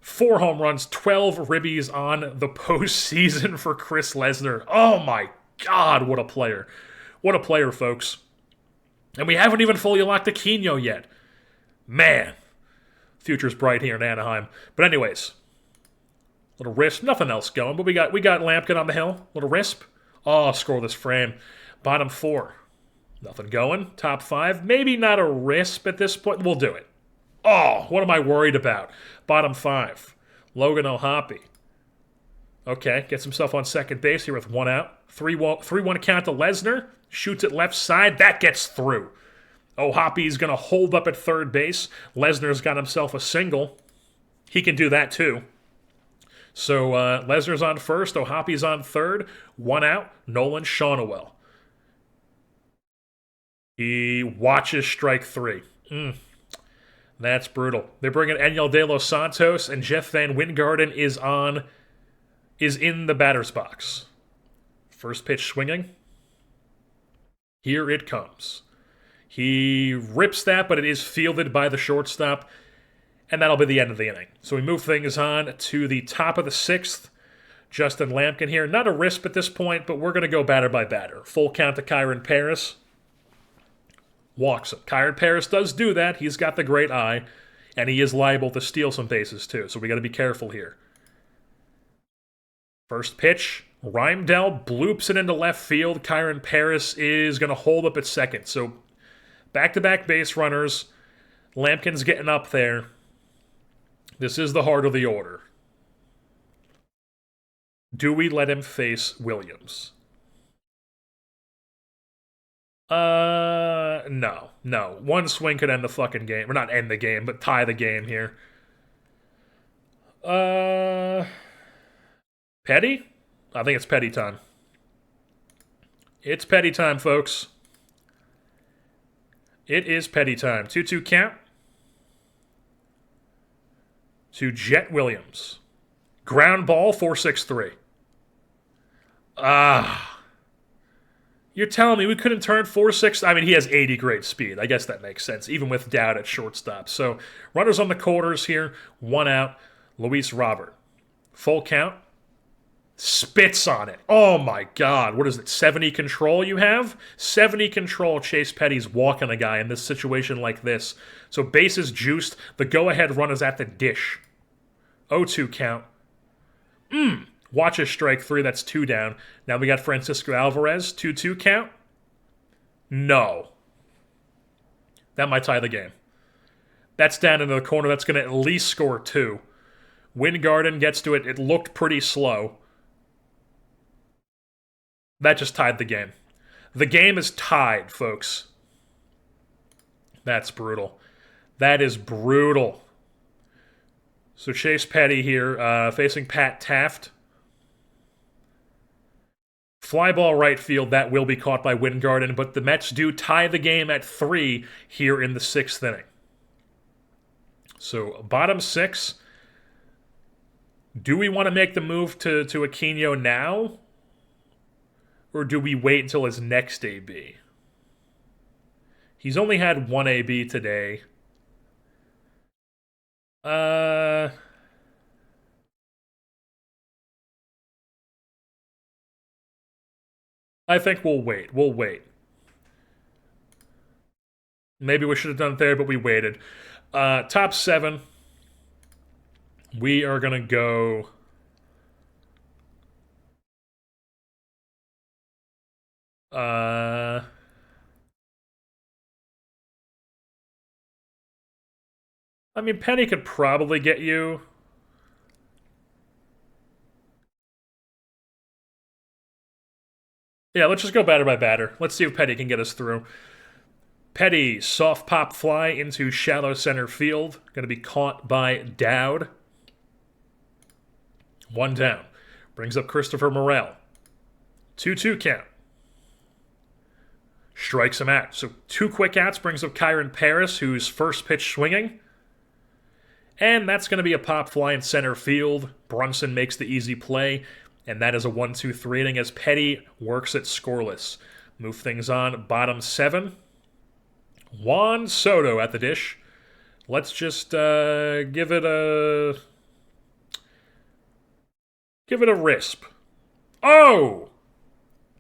4 home runs, 12 ribbies on the postseason for Chris Lesnar. Oh, my God, what a player. What a player, folks. And we haven't even fully locked Aquino yet. Man, future's bright here in Anaheim. But anyways, little risp, nothing else going, but we got Lampkin on the hill. Little risp. Oh, scoreless frame. Bottom 4. Nothing going. Top 5. Maybe not a risp at this point. We'll do it. Oh, what am I worried about? Bottom 5. Logan O'Hoppe. Okay, gets himself on second base here with 1 out. 3-1 count to Lesnar. Shoots it left side. That gets through. O'Hoppe's going to hold up at third base. Lesnar's got himself a single. He can do that too. So Lesnar's on first. O'Hoppe's on third. 1 out. Nolan Shawnowell. He watches strike 3. That's brutal. They bring in Enyel De Los Santos, and Jeff Van Wingarden is in the batter's box. First pitch swinging. Here it comes. He rips that, but it is fielded by the shortstop, and that'll be the end of the inning. So we move things on to the top of the 6th. Justin Lampkin here. Not a risp at this point, but we're going to go batter by batter. Full count to Kyron Paris. Walks him. Kyron Paris does do that. He's got the great eye, and he is liable to steal some bases too, so we got to be careful here. First pitch, Reimdell bloops it into left field. Kyron Paris is going to hold up at second. So back-to-back base runners. Lampkin's getting up there. This is the heart of the order. Do we let him face Williams? No. No. One swing could end the fucking game. Or not end the game, but tie the game here. Petty? I think it's petty time. It's petty time, folks. It is petty time. 2-2 count to Jet Williams. Ground ball, 4-6-3. You're telling me we couldn't turn 4-6? I mean, he has 80 grade speed. I guess that makes sense, even with Dowd at shortstop. So, runners on the quarters here. 1 out. Luis Robert. Full count. Spits on it. Oh my God. What is it? 70 control you have? 70 control. Chase Petty's walking a guy in this situation like this. So, bases juiced. The go-ahead run is at the dish. 0-2 count. Watch a strike 3. That's 2 down. Now we got Francisco Alvarez. 2-2 count. No. That might tie the game. That's down into the corner. That's going to at least score 2. Wingarden gets to it. It looked pretty slow. That just tied the game. The game is tied, folks. That's brutal. That is brutal. So Chase Petty here, facing Pat Taft. Fly ball right field, that will be caught by Wingarden, but the Mets do tie the game at 3 here in the 6th inning. So, bottom 6. Do we want to make the move to Aquino now? Or do we wait until his next AB? He's only had 1 AB today. I think we'll wait. We'll wait. Maybe we should have done it there, but we waited. Top 7. We are going to go... I mean, Penny could probably get you. Yeah, let's just go batter by batter. Let's see if Petty can get us through. Petty, soft pop fly into shallow center field. Going to be caught by Dowd. 1 down. Brings up Christopher Morel. 2-2 count. Strikes him out. So 2 quick outs brings up Kyron Paris, who's first pitch swinging. And that's going to be a pop fly in center field. Brunson makes the easy play. And that is a 1-2-3 inning as Petty works it scoreless. Move things on. Bottom 7. Juan Soto at the dish. Let's just give it a risp. Oh!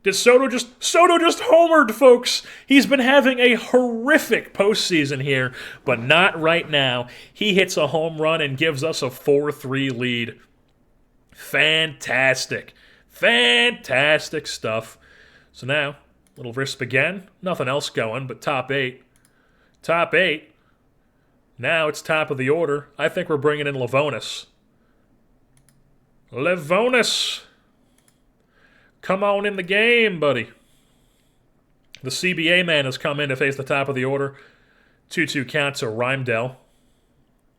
Did Soto just homered, folks? He's been having a horrific postseason here, but not right now. He hits a home run and gives us a 4-3 lead. Fantastic. Fantastic stuff. So now, little risp again. Nothing else going but top 8. Top 8. Now it's top of the order. I think we're bringing in Levonis. Levonis. Come on in the game, buddy. The CBA man has come in to face the top of the order. 2-2 count to Reimdell. I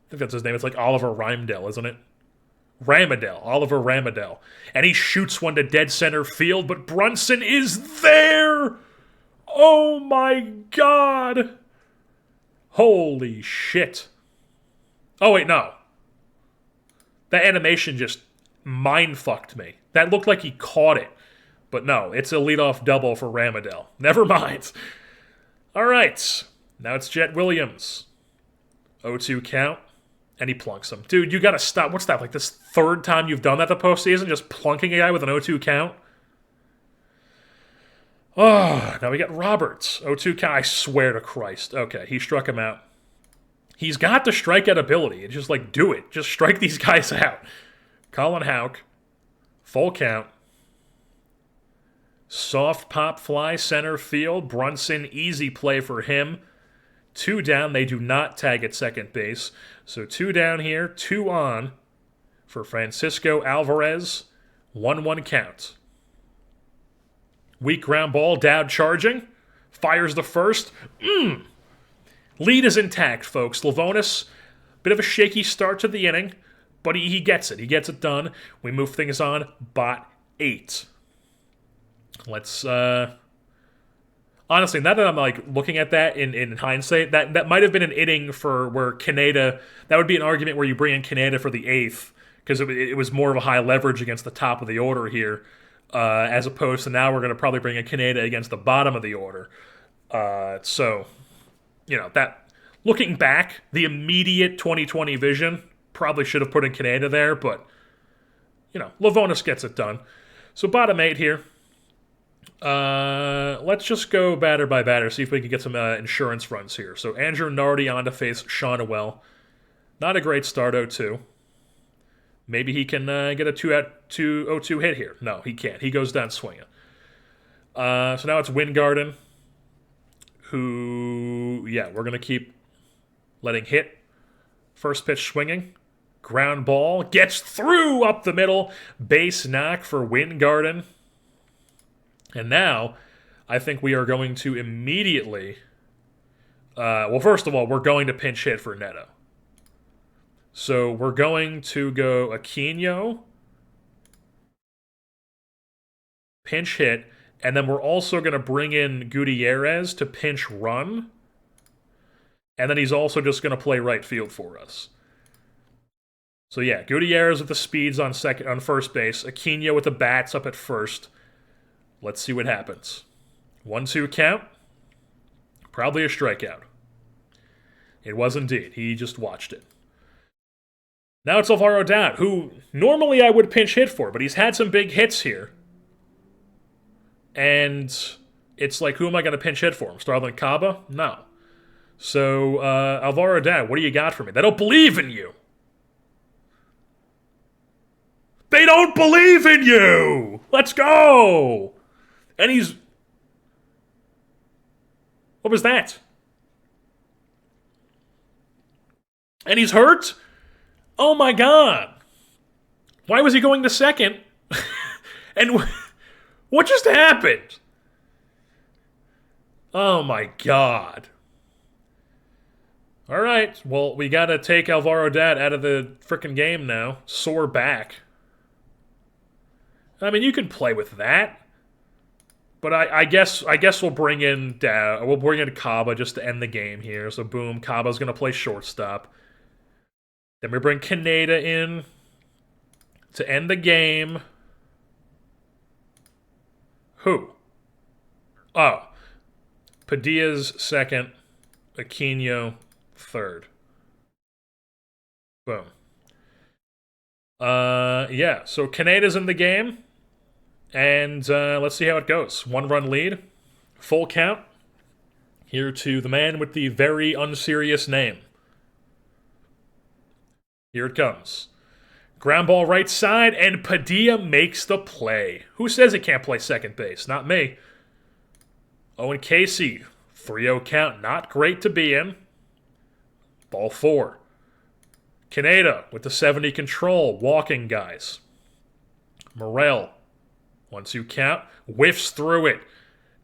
think that's his name. It's like Oliver Reimdell, isn't it? Ramadell. Oliver Ramadell. And he shoots one to dead center field, but Brunson is there! Oh my God! Holy shit. Oh, wait, no. That animation just mind-fucked me. That looked like he caught it. But no, it's a leadoff double for Ramadell. Never mind. All right. Now it's Jet Williams. 0-2 count. And he plunks him. Dude, you gotta stop. What's that, like this 3rd time you've done that the postseason? Just plunking a guy with an 0-2 count? Oh, now we got Roberts. 0-2 count. I swear to Christ. Okay, he struck him out. He's got the strikeout ability. It's just like, do it. Just strike these guys out. Colin Houck. Full count. Soft pop fly center field. Brunson, easy play for him. 2 down. They do not tag at second base. So 2 down here, 2 on for Francisco Alvarez. 1-1 count. Weak ground ball, Dowd charging. Fires the first. Lead is intact, folks. Lavonis, bit of a shaky start to the inning, but he gets it. He gets it done. We move things on. Bot 8. Let's, honestly, now that I'm like looking at that in hindsight, that might have been an inning for where Kaneda, that would be an argument where you bring in Kaneda for the 8th, because it was more of a high leverage against the top of the order here, as opposed to now we're going to probably bring in Kaneda against the bottom of the order. So, you know, that looking back, the immediate 2020 vision probably should have put in Kaneda there, but, you know, Lavonis gets it done. So bottom 8 here. Let's just go batter by batter, see if we can get some insurance runs here. So Andrew Nardi on to face Shawnuel. Not a great start, 0-2. Maybe he can get a 2-0-2 hit here. No, he can't. He goes down swinging. So now it's Wingarden, who, yeah, we're going to keep letting hit. First pitch swinging. Ground ball. Gets through up the middle. Base knock for Wingarden. And now, I think we are going to immediately... well, first of all, we're going to pinch hit for Neto. So we're going to go Aquino, pinch hit, and then we're also going to bring in Gutierrez to pinch run. And then he's also just going to play right field for us. So yeah, Gutierrez with the speeds on first base, Aquino with the bats up at first. Let's see what happens. 1-2 count. Probably a strikeout. It was indeed. He just watched it. Now it's Alvaro Dowd, who normally I would pinch hit for, but he's had some big hits here. And it's like, who am I going to pinch hit for him? Starlin Caba? No. So, Alvaro Dowd, what do you got for me? They don't believe in you. They don't believe in you! Let's go! And he's... What was that? And he's hurt? Oh my god. Why was he going to second? And what just happened? Oh my god. Alright, well, we gotta take Alvaro Dowd out of the frickin' game now. Sore back. I mean, you can play with that. But I guess we'll bring in Dowd. We'll bring in Caba just to end the game here. So boom, Caba's gonna play shortstop. Then we bring Kaneda in to end the game. Who? Oh. Padilla's second. Aquino third. Boom. Yeah, so Kaneda's in the game. And let's see how it goes. 1-run lead. Full count. Here to the man with the very unserious name. Here it comes. Ground ball right side, and Padilla makes the play. Who says he can't play second base? Not me. Owen Casey, 3-0 count. Not great to be in. Ball 4. Kaneda with the 70 control. Walking guys. Morel, 1-2 count. Whiffs through it.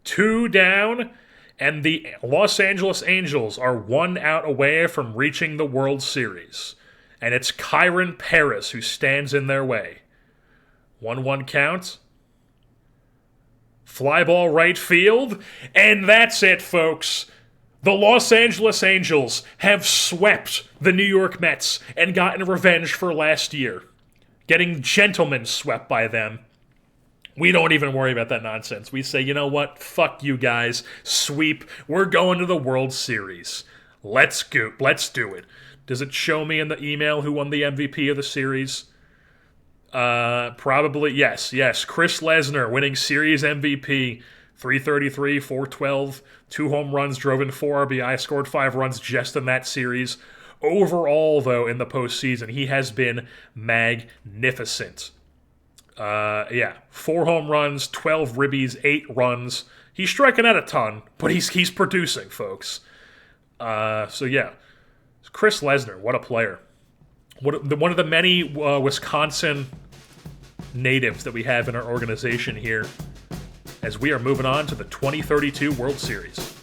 2 down, and the Los Angeles Angels are 1 out away from reaching the World Series. And it's Kyron Paris who stands in their way. 1-1 count. Fly ball right field. And that's it, folks. The Los Angeles Angels have swept the New York Mets and gotten revenge for last year. Getting gentlemen swept by them. We don't even worry about that nonsense. We say, you know what? Fuck you guys. Sweep. We're going to the World Series. Let's go. Let's do it. Does it show me in the email who won the MVP of the series? Probably, yes. Chris Lesnar winning series MVP. 333, 412, 2 home runs, drove in 4 RBI, scored 5 runs just in that series. Overall, though, in the postseason, he has been magnificent. 4 home runs, 12 ribbies, 8 runs. He's striking out a ton, but he's producing, folks. Chris Lesnar, what a player. One of the many Wisconsin natives that we have in our organization here, as we are moving on to the 2032 World Series.